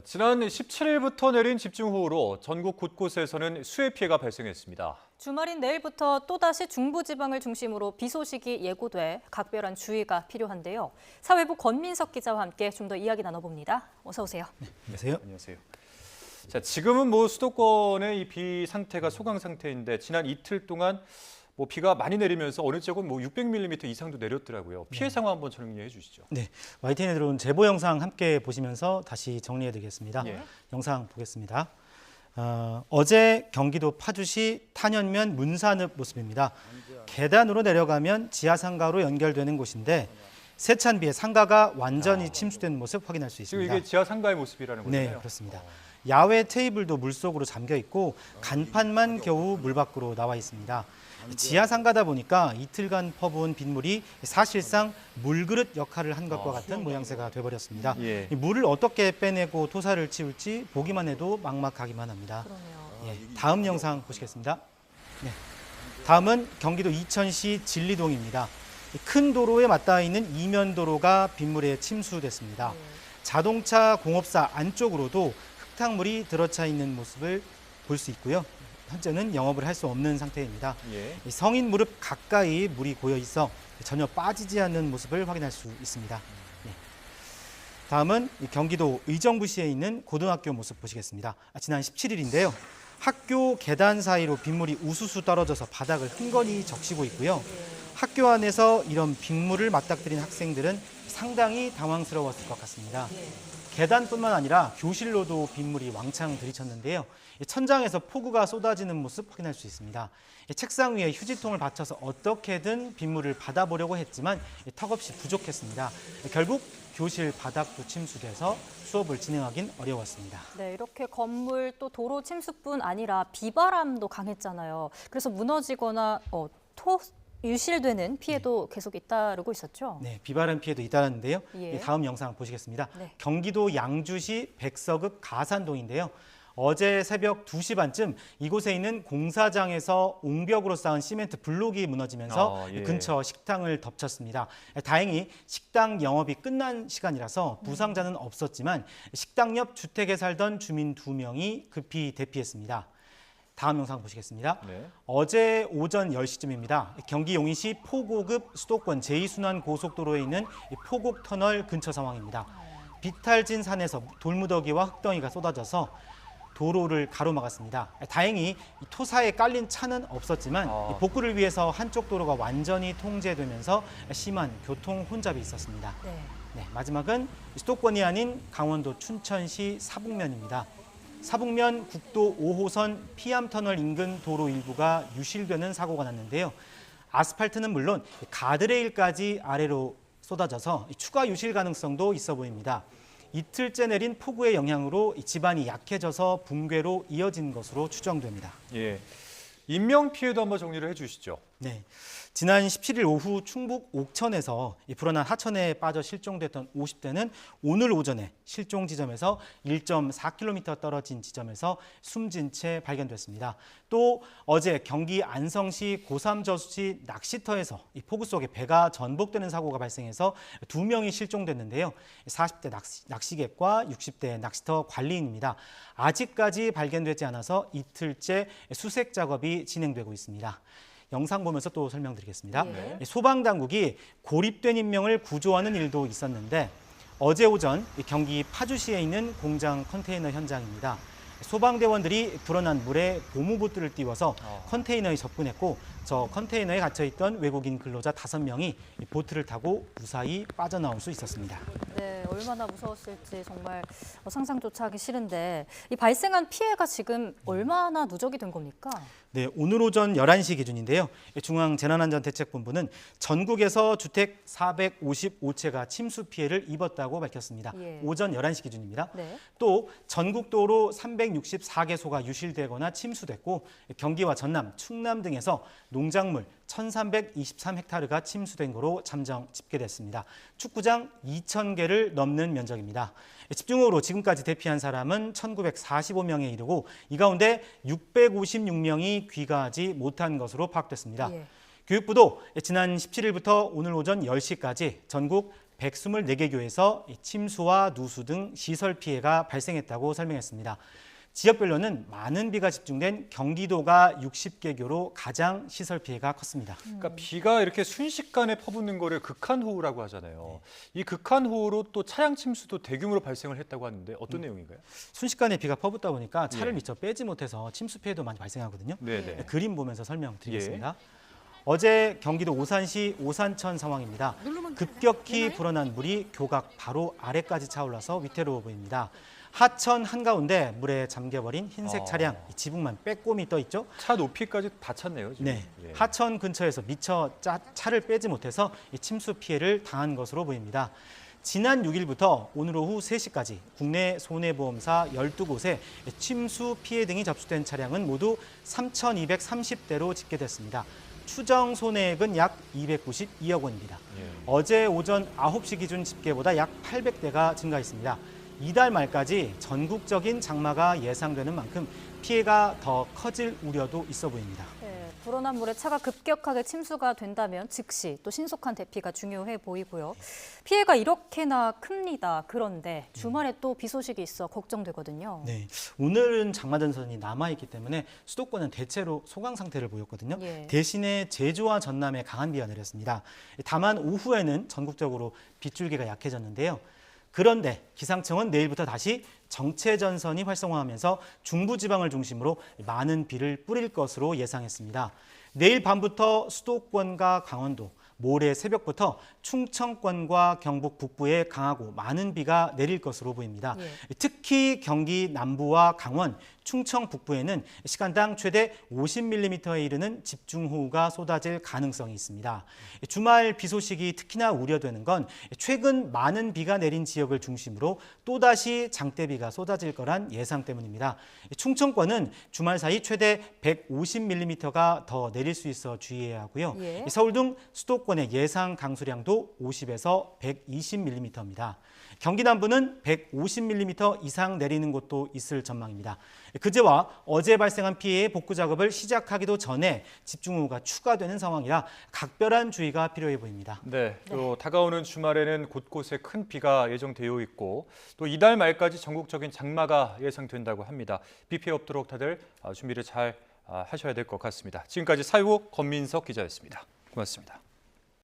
지난 17일부터 내린 집중호우로 전국 곳곳에서는 수해 피해가 발생했습니다. 주말인 내일부터 또다시 중부지방을 중심으로 비 소식이 예고돼 각별한 주의가 필요한데요. 사회부 권민석 기자와 함께 좀 더 이야기 나눠봅니다. 어서 오세요. 네, 안녕하세요. 안녕하세요. 자, 지금은 수도권의 이 비 상태가 소강 상태인데 지난 이틀 동안 비가 많이 내리면서 어느 지역은 600mm 이상도 내렸더라고요. 피해 상황 한번 정리해 주시죠. 네, YTN에 들어온 제보 영상 함께 보시면서 다시 정리해드리겠습니다. 예. 영상 보겠습니다. 어제 경기도 파주시 탄현면 문산읍 모습입니다. 계단으로 내려가면 지하상가로 연결되는 곳인데 세찬 비에 상가가 완전히 침수된 모습 확인할 수 지금 있습니다. 이게 지하 상가의 모습이라는 거잖아요. 네, 그렇습니다. 야외 테이블도 물속으로 잠겨 있고 간판만 겨우 물 밖으로 나와 있습니다. 지하 상가다 보니까 이틀간 퍼부은 빗물이 사실상 물그릇 역할을 한 것과 같은 모양새가 돼버렸습니다. 예. 이 물을 어떻게 빼내고 토사를 치울지 보기만 해도 막막하기만 합니다. 그러네요. 예, 다음 영상 보시겠습니다. 네, 다음은 경기도 이천시 진리동입니다. 큰 도로에 맞닿아 있는 이면도로가 빗물에 침수됐습니다. 자동차 공업사 안쪽으로도 흙탕물이 들어차 있는 모습을 볼 수 있고요. 현재는 영업을 할 수 없는 상태입니다. 예. 성인 무릎 가까이 물이 고여 있어 전혀 빠지지 않는 모습을 확인할 수 있습니다. 네. 다음은 경기도 의정부시에 있는 고등학교 모습 보시겠습니다. 지난 17일인데요. 학교 계단 사이로 빗물이 우수수 떨어져서 바닥을 흥건히 적시고 있고요. 학교 안에서 이런 빗물을 맞닥뜨린 학생들은 상당히 당황스러웠을 것 같습니다. 계단뿐만 아니라 교실로도 빗물이 왕창 들이쳤는데요. 천장에서 폭우가 쏟아지는 모습 확인할 수 있습니다. 책상 위에 휴지통을 받쳐서 어떻게든 빗물을 받아보려고 했지만 턱없이 부족했습니다. 결국 교실 바닥도 침수돼서 수업을 진행하긴 어려웠습니다. 네, 이렇게 건물 또 도로 침수뿐 아니라 비바람도 강했잖아요. 그래서 무너지거나 유실되는 피해도 계속 잇따르고 있었죠. 네, 비바람 피해도 잇따랐는데요. 예. 다음 영상 보시겠습니다. 네. 경기도 양주시 백서읍 가산동인데요. 어제 새벽 2시 반쯤 이곳에 있는 공사장에서 옹벽으로 쌓은 시멘트 블록이 무너지면서 예. 근처 식당을 덮쳤습니다. 다행히 식당 영업이 끝난 시간이라서 부상자는 없었지만 식당 옆 주택에 살던 주민 2명이 급히 대피했습니다. 다음 영상 보시겠습니다. 네. 어제 오전 10시쯤입니다. 경기 용인시 포고급 수도권 제2순환 고속도로에 있는 포곡터널 근처 상황입니다. 비탈진 산에서 돌무더기와 흙덩이가 쏟아져서 도로를 가로막았습니다. 다행히 토사에 깔린 차는 없었지만 복구를 위해서 한쪽 도로가 완전히 통제되면서 심한 교통 혼잡이 있었습니다. 네, 마지막은 수도권이 아닌 강원도 춘천시 사북면입니다. 사북면 국도 5호선 피암터널 인근 도로 일부가 유실되는 사고가 났는데요. 아스팔트는 물론 가드레일까지 아래로 쏟아져서 추가 유실 가능성도 있어 보입니다. 이틀째 내린 폭우의 영향으로 지반이 약해져서 붕괴로 이어진 것으로 추정됩니다. 예. 인명 피해도 한번 정리를 해주시죠. 네, 지난 17일 오후 충북 옥천에서 불어난 하천에 빠져 실종됐던 50대는 오늘 오전에 실종 지점에서 1.4km 떨어진 지점에서 숨진 채 발견됐습니다. 또 어제 경기 안성시 고삼저수지 낚시터에서 폭우 속에 배가 전복되는 사고가 발생해서 2명이 실종됐는데요. 40대 낚시객과 60대 낚시터 관리인입니다. 아직까지 발견되지 않아서 이틀째 수색 작업이 진행되고 있습니다. 영상 보면서 또 설명드리겠습니다. 예. 소방당국이 고립된 인명을 구조하는 일도 있었는데 어제 오전 경기 파주시에 있는 공장 컨테이너 현장입니다. 소방대원들이 불어난 물에 고무보트를 띄워서 컨테이너에 접근했고 저 컨테이너에 갇혀있던 외국인 근로자 5명이 보트를 타고 무사히 빠져나올 수 있었습니다. 네, 얼마나 무서웠을지 정말 상상조차 하기 싫은데 이 발생한 피해가 지금 얼마나 누적이 된 겁니까? 네, 오늘 오전 11시 기준인데요. 중앙재난안전대책본부는 전국에서 주택 455채가 침수 피해를 입었다고 밝혔습니다. 예. 오전 11시 기준입니다. 네. 또 전국도로 364개소가 유실되거나 침수됐고 경기와 전남, 충남 등에서 농작물 1,323헥타르가 침수된 거로 잠정 집계됐습니다. 축구장 2,000개를 넘는 면적입니다. 집중호우로 지금까지 대피한 사람은 1,945명에 이르고 이 가운데 656명이 귀가하지 못한 것으로 파악됐습니다. 예. 교육부도 지난 17일부터 오늘 오전 10시까지 전국 124개 교에서 침수와 누수 등 시설 피해가 발생했다고 설명했습니다. 지역별로는 많은 비가 집중된 경기도가 60개 교로 가장 시설 피해가 컸습니다. 그러니까 비가 이렇게 순식간에 퍼붓는 거를 극한호우라고 하잖아요. 이 극한호우로 또 차량 침수도 대규모로 발생을 했다고 하는데 어떤 내용인가요? 순식간에 비가 퍼붓다 보니까 차를 예. 미처 빼지 못해서 침수 피해도 많이 발생하거든요. 네네. 그림 보면서 설명드리겠습니다. 어제 경기도 오산시 오산천 상황입니다. 급격히 불어난 물이 교각 바로 아래까지 차올라서 위태로워 보입니다. 하천 한가운데 물에 잠겨버린 흰색 차량, 이 지붕만 빼꼼히 떠 있죠. 차 높이까지 다 찼네요. 지금. 네, 예. 하천 근처에서 미처 차를 빼지 못해서 이 침수 피해를 당한 것으로 보입니다. 지난 6일부터 오늘 오후 3시까지 국내 손해보험사 12곳에 침수 피해 등이 접수된 차량은 모두 3,230대로 집계됐습니다. 추정 손해액은 약 292억 원입니다. 예. 어제 오전 9시 기준 집계보다 약 800대가 증가했습니다. 이달 말까지 전국적인 장마가 예상되는 만큼 피해가 더 커질 우려도 있어 보입니다. 네, 불어난 물에 차가 급격하게 침수가 된다면 즉시 또 신속한 대피가 중요해 보이고요. 피해가 이렇게나 큽니다. 그런데 주말에 또 비 소식이 있어 걱정되거든요. 네, 오늘은 장마전선이 남아있기 때문에 수도권은 대체로 소강 상태를 보였거든요. 예. 대신에 제주와 전남에 강한 비가 내렸습니다. 다만 오후에는 전국적으로 빗줄기가 약해졌는데요. 그런데 기상청은 내일부터 다시 정체전선이 활성화하면서 중부지방을 중심으로 많은 비를 뿌릴 것으로 예상했습니다. 내일 밤부터 수도권과 강원도, 모레 새벽부터 충청권과 경북 북부에 강하고 많은 비가 내릴 것으로 보입니다. 예. 특히 경기 남부와 강원, 충청 북부에는 시간당 최대 50mm에 이르는 집중호우가 쏟아질 가능성이 있습니다. 주말 비 소식이 특히나 우려되는 건 최근 많은 비가 내린 지역을 중심으로 또다시 장대비가 쏟아질 거란 예상 때문입니다. 충청권은 주말 사이 최대 150mm가 더 내릴 수 있어 주의해야 하고요. 예. 서울 등 수도권의 예상 강수량도 50에서 120mm입니다. 경기 남부는 150mm 이상 내리는 곳도 있을 전망입니다. 그제와 어제 발생한 피해의 복구 작업을 시작하기도 전에 집중호우가 추가되는 상황이라 각별한 주의가 필요해 보입니다. 네, 또 다가오는 주말에는 곳곳에 큰 비가 예정되어 있고 또 이달 말까지 전국적인 장마가 예상된다고 합니다. 비 피해 없도록 다들 준비를 잘 하셔야 될 것 같습니다. 지금까지 사회부 권민석 기자였습니다. 고맙습니다.